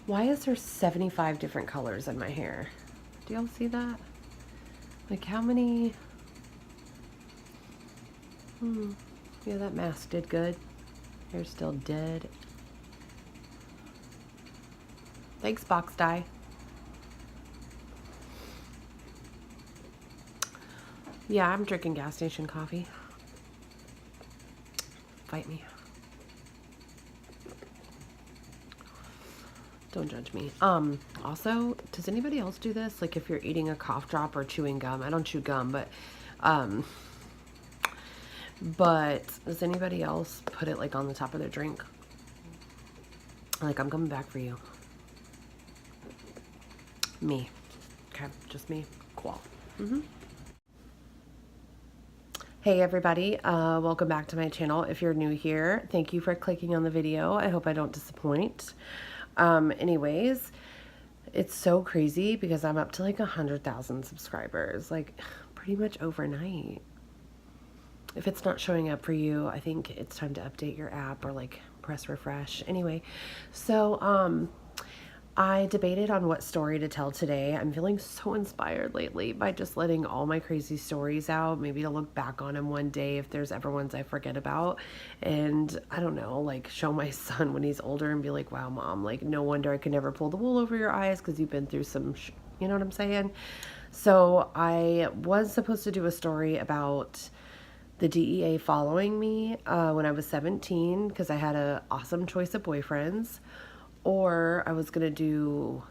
Why is there 75 different colors in my hair? Do y'all see that? Like how many? Yeah, that mask did good. Hair's still dead. Thanks, box dye. Yeah, I'm drinking gas station coffee. Fight me. Don't judge me. Also, does anybody else do this? Like if you're eating a cough drop or chewing gum. I don't chew gum, but does anybody else put it like on the top of their drink? Like, I'm coming back for you. Me. Okay, just me. Cool. Hey everybody, welcome back to my channel. If you're new here, thank you for clicking on the video. I hope I don't disappoint. Anyways, it's so crazy because I'm up to like 100,000 subscribers, like pretty much overnight. If it's not showing up for you, I think it's time to update your app or like press refresh. Anyway, so I debated on what story to tell today. I'm feeling so inspired lately by just letting all my crazy stories out, maybe to look back on them one day if there's ever ones I forget about. And I don't know, like show my son when he's older and be like, wow, mom, like no wonder I could never pull the wool over your eyes because you've been through some, you know what I'm saying? So I was supposed to do a story about the DEA following me when I was 17 because I had an awesome choice of boyfriends. Or I was going to do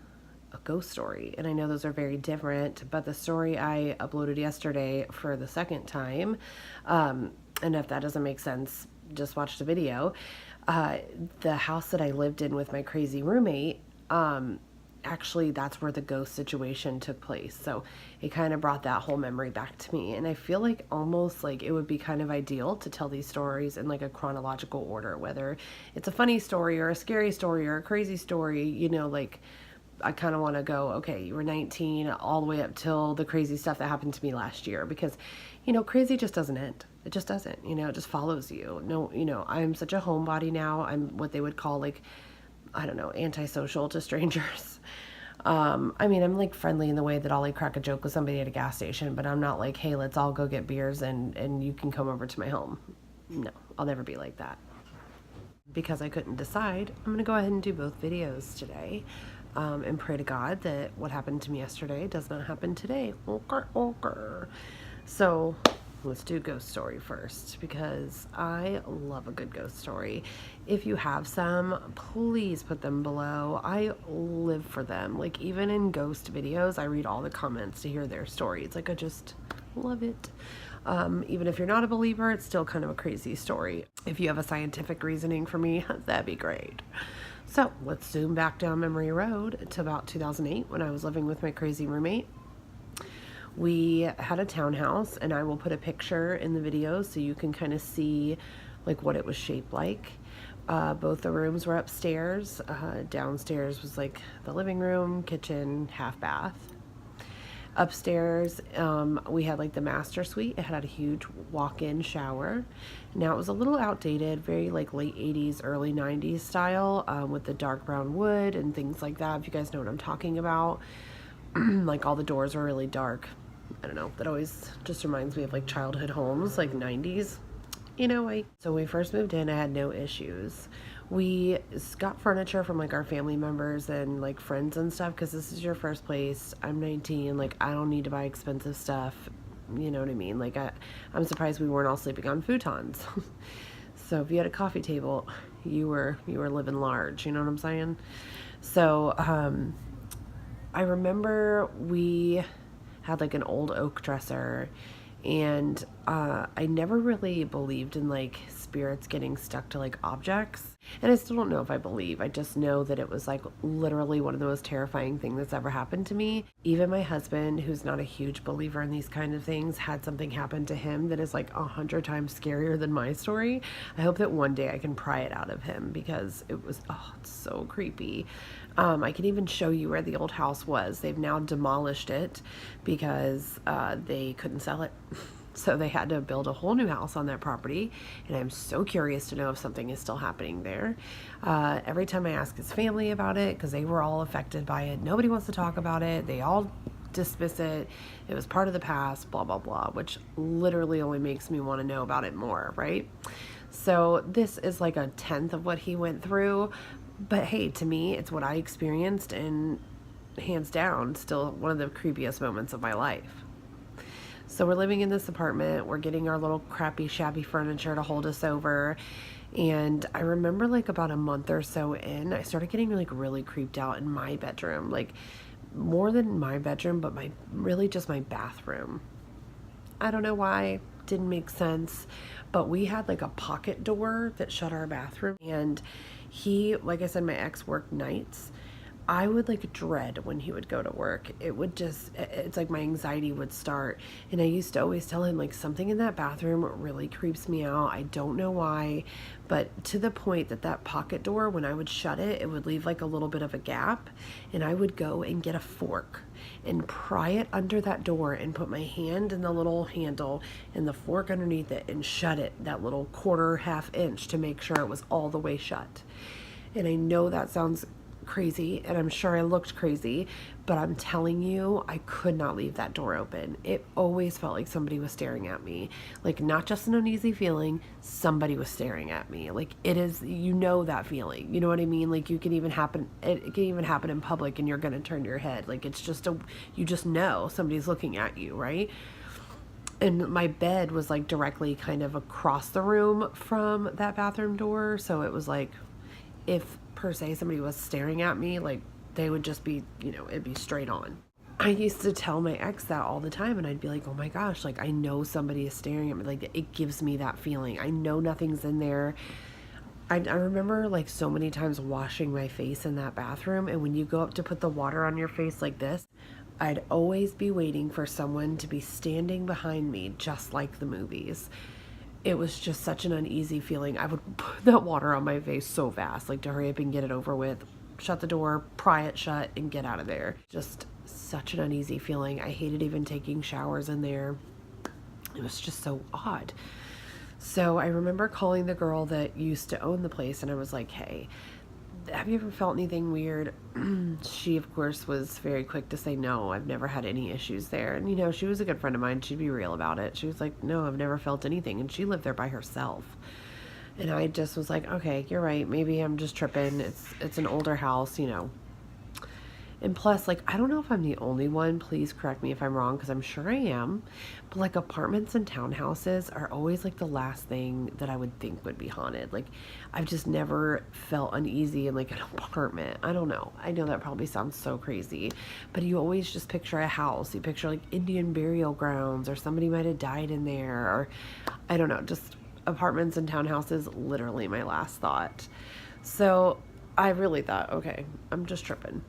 a ghost story. And I know those are very different, but the story I uploaded yesterday for the second time, and if that doesn't make sense, just watch the video. The house that I lived in with my crazy roommate, actually that's where the ghost situation took place. So it kind of brought that whole memory back to me. And I feel like almost like it would be kind of ideal to tell these stories in like a chronological order, whether it's a funny story or a scary story or a crazy story, you know, like I kind of want to go, okay, you were 19 all the way up till the crazy stuff that happened to me last year, because, you know, crazy just doesn't end. It just doesn't, you know, it just follows you. No, you know, I'm such a homebody now. I'm what they would call like, I don't know, antisocial to strangers. I mean, I'm like friendly in the way that I'll like crack a joke with somebody at a gas station, but I'm not like, hey, let's all go get beers and you can come over to my home. No, I'll never be like that. Because I couldn't decide, I'm going to go ahead and do both videos today, and pray to God that what happened to me yesterday does not happen today. Okay. So let's do ghost story first because I love a good ghost story. If you have some, please put them below. I live for them. Like even in ghost videos, I read all the comments to hear their stories. Like I just love it. Even if you're not a believer, it's still kind of a crazy story. If you have a scientific reasoning for me, that'd be great. So let's zoom back down memory road to about 2008 when I was living with my crazy roommate. We had a townhouse, and I will put a picture in the video so you can kind of see like what it was shaped like. Both the rooms were upstairs. Downstairs was like the living room, kitchen, half bath. Upstairs, we had like the master suite. It had a huge walk-in shower. Now it was a little outdated, very like late 80s, early 90s style, with the dark brown wood and things like that. If you guys know what I'm talking about, like all the doors were really dark. I don't know, that always just reminds me of like childhood homes, like 90s. You know, so when we first moved in, I had no issues. We got furniture from like our family members and like friends and stuff because this is your first place. I'm 19, like I don't need to buy expensive stuff. You know what I mean? Like I'm surprised we weren't all sleeping on futons. So if you had a coffee table, you were living large. You know what I'm saying? So I remember we had like an old oak dresser, and I never really believed in like spirits getting stuck to like objects, and I still don't know if I believe. I just know that it was like literally one of the most terrifying things that's ever happened to me. Even my husband, who's not a huge believer in these kind of things, had something happen to him that is like 100 times scarier than my story. I hope that one day I can pry it out of him because it was, oh, it's so creepy. I can even show you where the old house was. They've now demolished it because they couldn't sell it. So they had to build a whole new house on that property, and I'm so curious to know if something is still happening there. Every time I ask his family about it, because they were all affected by it, nobody wants to talk about it. They all dismiss it. It was part of the past, blah, blah, blah, which literally only makes me want to know about it more, right? So this is like a tenth of what he went through. But hey, to me, it's what I experienced, and hands down, still one of the creepiest moments of my life. So we're living in this apartment. We're getting our little crappy, shabby furniture to hold us over. And I remember like about a month or so in, I started getting like really creeped out in my bedroom. Like more than my bedroom, but really just my bathroom. I don't know why. Didn't make sense. But we had like a pocket door that shut our bathroom. And he, like I said, my ex worked nights. I would like dread when he would go to work. It's like my anxiety would start. And I used to always tell him like something in that bathroom really creeps me out. I don't know why, but to the point that that pocket door, when I would shut it, it would leave like a little bit of a gap, and I would go and get a fork and pry it under that door and put my hand in the little handle and the fork underneath it and shut it that little half inch to make sure it was all the way shut. And I know that sounds crazy, and I'm sure I looked crazy, but I'm telling you, I could not leave that door open. It always felt like somebody was staring at me. Like not just an uneasy feeling, somebody was staring at me. Like it is, you know, that feeling, you know what I mean? Like it can even happen in public and you're going to turn your head. Like it's just you just know somebody's looking at you, right? And my bed was like directly kind of across the room from that bathroom door. So it was like, if per se somebody was staring at me, like they would just be, it'd be straight on. I used to tell my ex that all the time, and I'd be like, oh my gosh, like I know somebody is staring at me. Like it gives me that feeling. I know nothing's in there. I remember like so many times washing my face in that bathroom, and when you go up to put the water on your face like this, I'd always be waiting for someone to be standing behind me, just like the movies. It was just such an uneasy feeling. I would put that water on my face so fast, like to hurry up and get it over with, shut the door, pry it shut, and get out of there. Just such an uneasy feeling. I hated even taking showers in there. It was just so odd. So I remember calling the girl that used to own the place, and I was like, hey, have you ever felt anything weird? She, of course, was very quick to say, no, I've never had any issues there. And, she was a good friend of mine. She'd be real about it. She was like, no, I've never felt anything. And she lived there by herself. And I just was like, okay, you're right. Maybe I'm just tripping. It's an older house, And plus, like, I don't know if I'm the only one. Please correct me if I'm wrong, because I'm sure I am. But, like, apartments and townhouses are always, like, the last thing that I would think would be haunted. Like, I've just never felt uneasy in, like, an apartment. I don't know. I know that probably sounds so crazy. But you always just picture a house. You picture, like, Indian burial grounds, or somebody might have died in there. Or, I don't know, just apartments and townhouses, literally my last thought. So, I really thought, okay, I'm just tripping.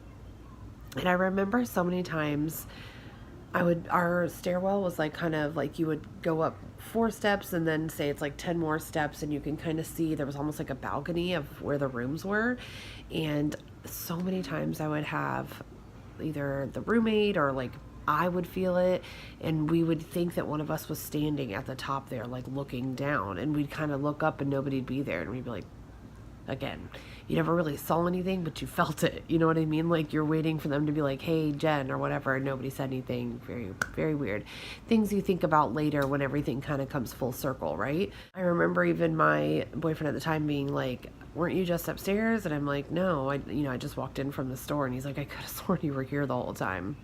And I remember so many times our stairwell was like kind of like you would go up 4 steps and then say it's like 10 more steps, and you can kind of see there was almost like a balcony of where the rooms were. And so many times I would have either the roommate or like I would feel it, and we would think that one of us was standing at the top there, like looking down, and we'd kind of look up and nobody'd be there, and we'd be like, again, you never really saw anything, but you felt it. You know what I mean? Like you're waiting for them to be like, hey, Jen, or whatever, and nobody said anything. Very, very weird. Things you think about later when everything kind of comes full circle, right? I remember even my boyfriend at the time being like, weren't you just upstairs? And I'm like, no, I just walked in from the store. And he's like, I could have sworn you were here the whole time.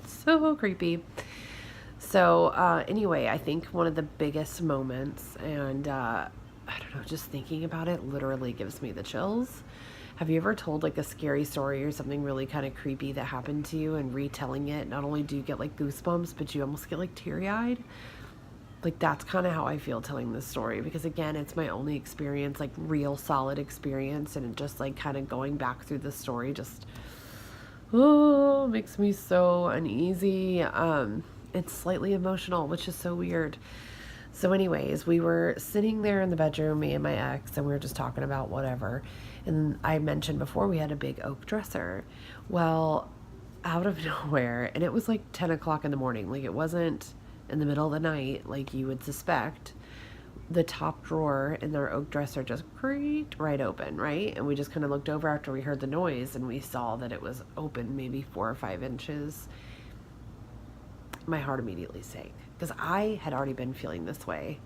So creepy. So anyway, I think one of the biggest moments, and I don't know, just thinking about it literally gives me the chills. Have you ever told like a scary story or something really kind of creepy that happened to you, and retelling it, not only do you get like goosebumps, but you almost get like teary-eyed? Like that's kind of how I feel telling this story, because again, it's my only experience, like real solid experience, and it just like kind of going back through the story just makes me so uneasy. It's slightly emotional, which is so weird. So anyways, we were sitting there in the bedroom, me and my ex, and we were just talking about whatever. And I mentioned before we had a big oak dresser. Well, out of nowhere, and it was like 10 o'clock in the morning. Like it wasn't in the middle of the night, like you would suspect, the top drawer in their oak dresser just creaked right open, right? And we just kind of looked over after we heard the noise and we saw that it was open maybe 4 or 5 inches. My heart immediately sank because I had already been feeling this way.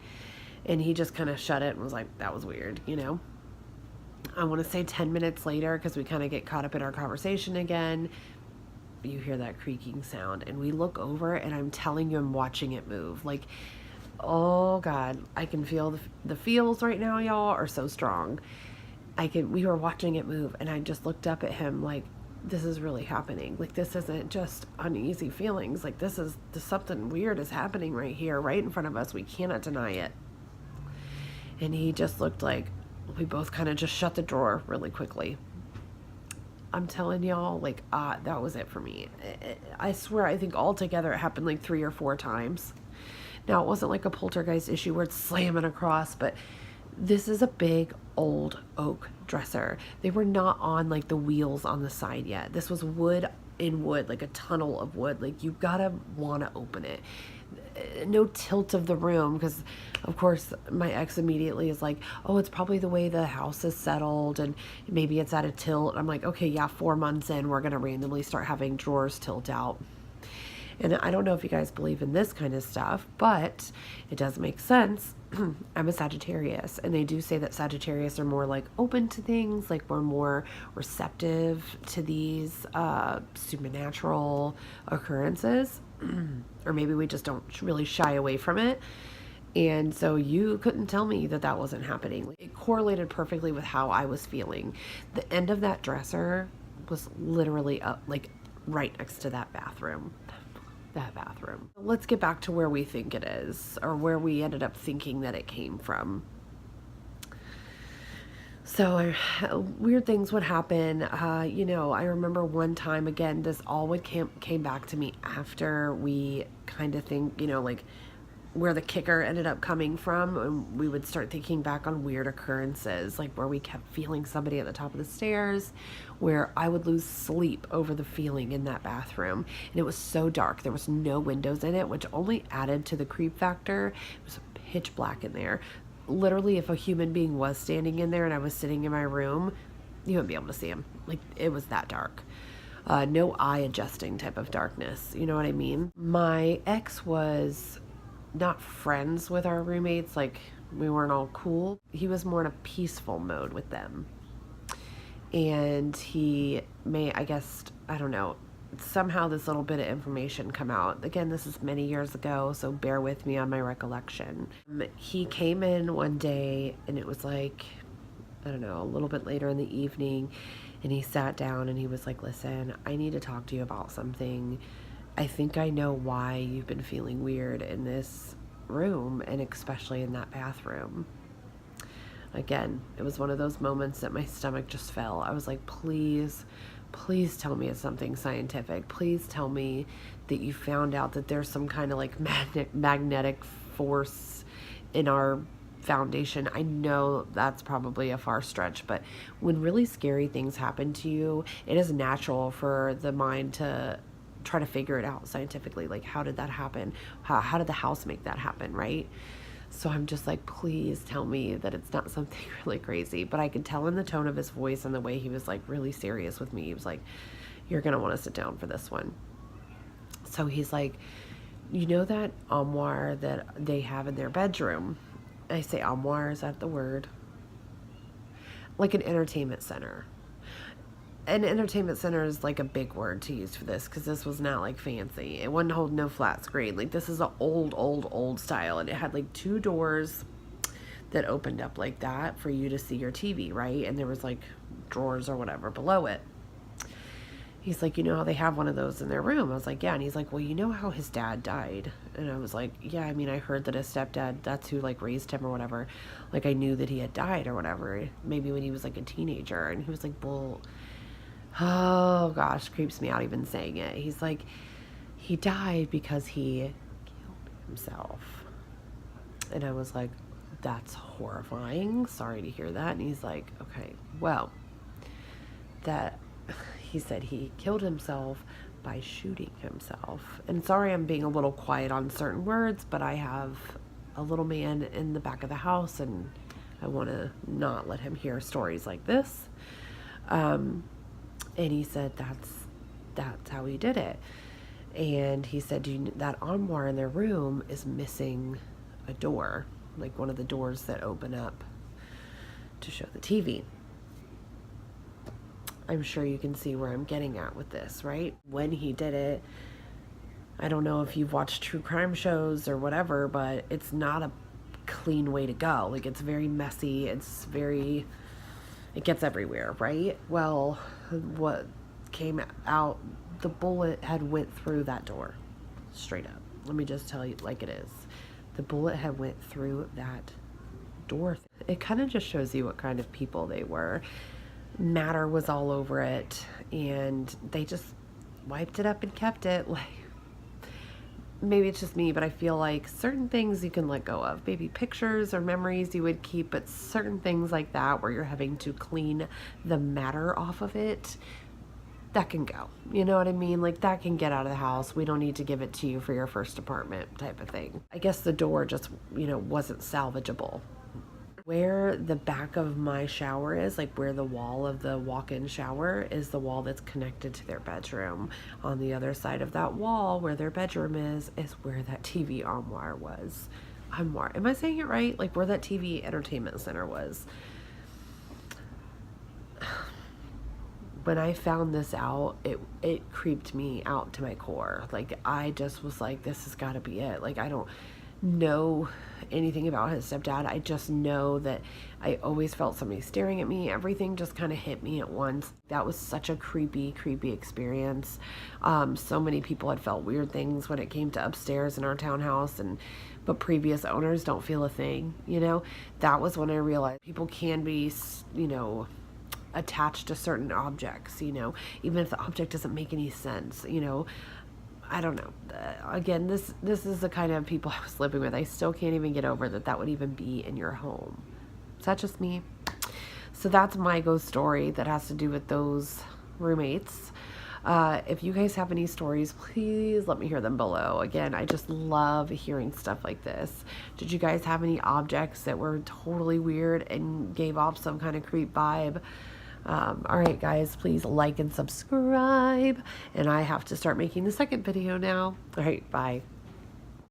And he just kind of shut it and was like, that was weird, you know? I want to say 10 minutes later, because we kind of get caught up in our conversation again, you hear that creaking sound. And we look over and I'm telling you, I'm watching it move. Like, oh God, I can feel the feels right now, y'all, are so strong. We were watching it move and I just looked up at him like, this is really happening. Like, this isn't just uneasy feelings. Like, this something weird is happening right here, right in front of us. We cannot deny it. And he just looked like we both kind of just shut the drawer really quickly. I'm telling y'all, like, that was it for me. I swear, I think altogether it happened like 3 or 4 times. Now, it wasn't like a poltergeist issue where it's slamming across, but this is a big old oak dresser. They were not on like the wheels on the side yet. This was wood in wood, like a tunnel of wood. Like, you gotta want to open it. No tilt of the room, because of course my ex immediately is like, oh, it's probably the way the house is settled and maybe it's at a tilt. I'm like, okay, yeah, 4 months in, we're gonna randomly start having drawers tilt out. And I don't know if you guys believe in this kind of stuff, but it does make sense. I'm a Sagittarius, and they do say that Sagittarius are more like open to things, like we're more receptive to these supernatural occurrences. Or maybe we just don't really shy away from it. And so you couldn't tell me that that wasn't happening. It correlated perfectly with how I was feeling. The end of that dresser was literally up, like right next to that bathroom. Let's get back to where we think it is, or where we ended up thinking that it came from. So weird things would happen. You know, I remember one time, again, this all came back to me after we kind of think, you know, like where the kicker ended up coming from. And we would start thinking back on weird occurrences, like where we kept feeling somebody at the top of the stairs, where I would lose sleep over the feeling in that bathroom. And it was so dark. There was no windows in it, which only added to the creep factor. It was pitch black in there. Literally, if a human being was standing in there and I was sitting in my room, you wouldn't be able to see him. Like, it was that dark. No eye adjusting type of darkness. You know what I mean? My ex was not friends with our roommates. Like, we weren't all cool. He was more in a peaceful mode with them. And he may, I guess, I don't know, somehow this little bit of information come out. Again, this is many years ago, so bear with me on my recollection. He came in one day and it was like, I don't know, a little bit later in the evening, and he sat down and he was like, listen, I need to talk to you about something. I think I know why you've been feeling weird in this room, and especially in that bathroom. Again, it was one of those moments that my stomach just fell. I was like, please tell me it's something scientific. Please tell me that you found out that there's some kind of like magnetic force in our foundation. I know that's probably a far stretch, but when really scary things happen to you, it is natural for the mind to try to figure it out scientifically. Like, how did that happen? How did the house make that happen, right? So I'm just like, please tell me that it's not something really crazy. But I could tell in the tone of his voice and the way he was like really serious with me. He was like, you're going to want to sit down for this one. So he's like, you know that armoire that they have in their bedroom? I say armoire, is that the word? Like an entertainment center. An entertainment center is like a big word to use for this, because this was not like fancy. It wouldn't hold no flat screen. Like, this is an old style, and it had like 2 doors that opened up like that for you to see your TV, right? And there was like drawers or whatever below it. He's like, you know how they have one of those in their room? I was like, yeah. And he's like, well, you know how his dad died? And I was like, yeah, I mean, I heard that his stepdad, that's who like raised him or whatever. Like, I knew that he had died or whatever, maybe when he was like a teenager. And he was like, well, oh gosh, creeps me out even saying it. He's like, he died because he killed himself. And I was like, that's horrifying. Sorry to hear that. And he's like, okay, well, he said he killed himself by shooting himself. And sorry I'm being a little quiet on certain words, but I have a little man in the back of the house and I want to not let him hear stories like this. And he said that's how he did it. And he said, that armoire in their room is missing a door, like one of the doors that open up to show the TV. I'm sure you can see where I'm getting at with this, right? When he did it, I don't know if you've watched true crime shows or whatever, but it's not a clean way to go. Like, it's very messy. It gets everywhere, right? Well, what came out, the bullet had went through that door, straight up. Let me just tell you like it is. The bullet had went through that door. It kind of just shows you what kind of people they were. Matter was all over it, and they just wiped it up and kept it. Like, maybe it's just me, but I feel like certain things you can let go of. Maybe pictures or memories you would keep, but certain things like that where you're having to clean the matter off of it, that can go. You know what I mean? Like, that can get out of the house. We don't need to give it to you for your first apartment type of thing. I guess the door just, wasn't salvageable. Where the back of my shower is, like where the wall of the walk-in shower is, the wall that's connected to their bedroom. On the other side of that wall where their bedroom is where that TV armoire was. Armoire, am I saying it right? Like where that TV entertainment center was. When I found this out, it creeped me out to my core. Like, I just was like, this has got to be it. Like, I don't know anything about his stepdad. I just know that I always felt somebody staring at me. Everything just kind of hit me at once. That was such a creepy experience. So many people had felt weird things when it came to upstairs in our townhouse, but previous owners don't feel a thing, That was when I realized people can be, attached to certain objects, even if the object doesn't make any sense, I don't know. Again, this is the kind of people I was living with. I still can't even get over that would even be in your home. Is that just me? So that's my ghost story that has to do with those roommates. If you guys have any stories, please let me hear them below. Again, I just love hearing stuff like this. Did you guys have any objects that were totally weird and gave off some kind of creep vibe? All right, guys, please like and subscribe. And I have to start making the second video now. All right, bye.